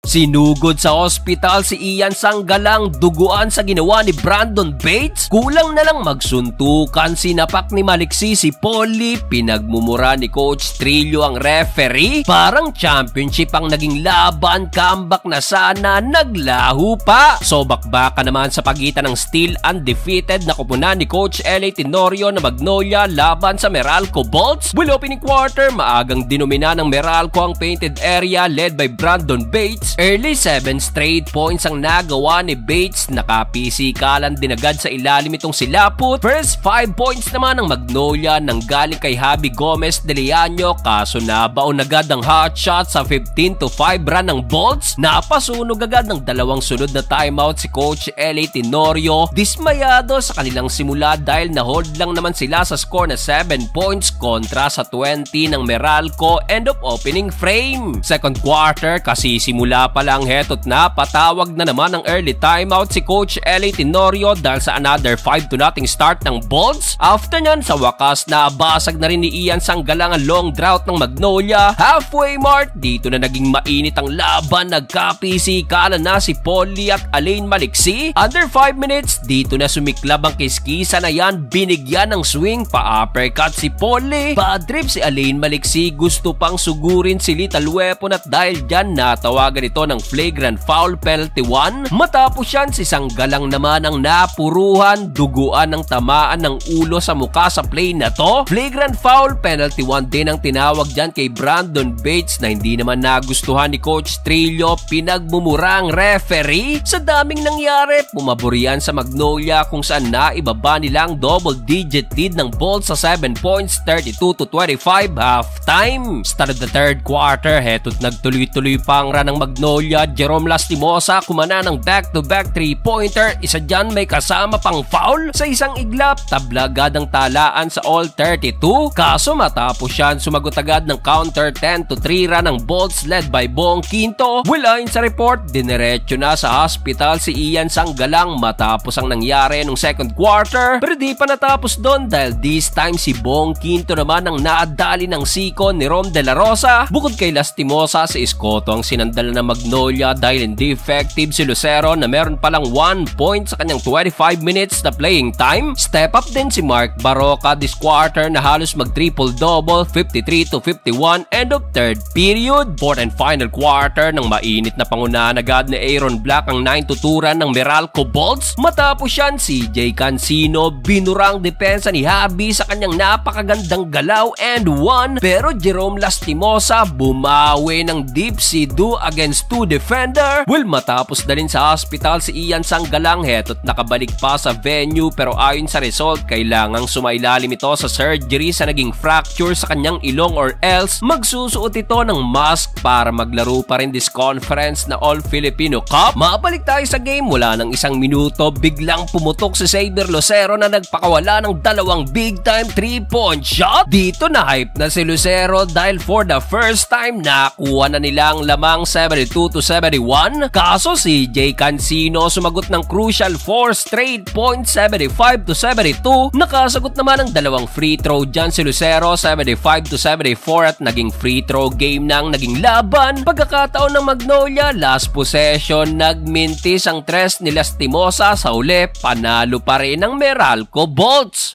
Sinugod sa ospital si Ian Sanggalang duguan sa ginawa ni Brandon Bates. Kulang na lang magsuntukan, sinapak ni Maliksi si Polly, pinagmumura ni Coach Trillo ang referee. Parang championship ang naging laban, comeback na sana, naglaho pa. So bakbaka naman sa pagitan ng still undefeated na koponan ni Coach L.A. Tenorio na Magnolia laban sa Meralco Bolts. Will opening quarter, maagang dinomina ng Meralco ang painted area led by Brandon Bates. Early 7 straight points ang nagawa ni Bates, nakapisikalan din agad sa ilalim itong si Laput. First 5 points naman ng Magnolia nang galing kay Javi Gomez de Leaño, kaso nabaon agad ang hot shot sa 15-5 run ng Bolts. Napasunog agad ng dalawang sunod na timeout si Coach L.A. Tenorio. Dismayado sa kanilang simula dahil na-hold lang naman sila sa score na 7 points kontra sa 20 ng Meralco. End of opening frame. Second quarter, kasi simula pa lang, heto't na patawag na naman ng early timeout si Coach L.A. Tenorio dahil sa another 5-0 start ng Bolts. After nyan, sa wakas nabasag na rin ni Ian Sanggalang ang long drought ng Magnolia. Halfway mark, dito na naging mainit ang laban, nagkapisikalan na si Polly at Alain Maliksi. Under 5 minutes, dito na sumiklab ang kiskisa na yan, binigyan ng swing, pa-uppercut si Polly. Bad trip si Alain Maliksi, gusto pang sugurin si Lethal Weapon at dahil dyan natawagan ito ng flagrant foul penalty 1. Matapos yan, si Sanggalang naman ang napuruhan, duguan ng tamaan ng ulo sa muka sa play na to. Flagrant foul penalty 1 din ang tinawag dyan kay Brandon Bates na hindi naman nagustuhan ni Coach Trillo, pinagmumura ang referee. Sa daming nangyari, pumaborian sa Magnolia kung saan naibaba nilang double digit lead ng Bolts sa 7 points, 32-25 halftime. Start of the third quarter, heto't nagtuloy-tuloy pa ang run ng Magnolia. Jerome Lastimosa kumana ng back-to-back 3-pointer, isa dyan may kasama pang foul. Sa isang iglap, tabla agad ang talaan sa all 32. Kaso matapos yan, sumagot agad ng counter 10-3 run ng Bolts led by Bong Quinto. Ayon sa report, diniretso na sa hospital si Ian Sanggalang matapos ang nangyari nung second quarter. Pero di pa natapos doon dahil this time si Bong Quinto naman ang naadali ng sikon ni Rom De La Rosa. Bukod kay Lastimosa, si Escoto ang sinandala ng Magnolia dahil hindi effective si Lucero na meron palang 1 point sa kanyang 25 minutes na playing time. Step up din si Mark Baroka this quarter na halos mag-triple-double, 53-51 end of third period. Fourth and final quarter, ng mainit na pangunahan agad ni Aaron Black ang 9-2 run ng Meralco Bolts. Matapos yan, si CJ Cancino binurang depensa ni Javi sa kanyang napakagandang galaw and 1. Pero Jerome Lastimosa bumawi ng deep sidu against 2 defender. Matapos na rin sa hospital si Ian Sanggalang, heto't nakabalik pa sa venue pero ayon sa result, kailangang sumailalim ito sa surgery sa naging fracture sa kanyang ilong or else magsusuot ito ng mask para maglaro pa rin this conference na All-Filipino Cup. Mabalik tayo sa game, wala ng 1 minuto, biglang pumutok si Xavier Lucero na nagpakawala ng 2 big time 3-point shot. Dito na hype na si Lucero dahil for the first time nakuha na nilang lamang 72-71. Kaso si CJ Cancino sumagot ng crucial 4 straight points, 75-72. Nakasagot naman ng 2 free throw dyan si Lucero, 75-74 at naging free throw game nang naging laban. Pagkakataon ng Magnolia, last possession, nagmintis ang tres ni Lastimosa sa uli, panalo pa rin ang Meralco Bolts.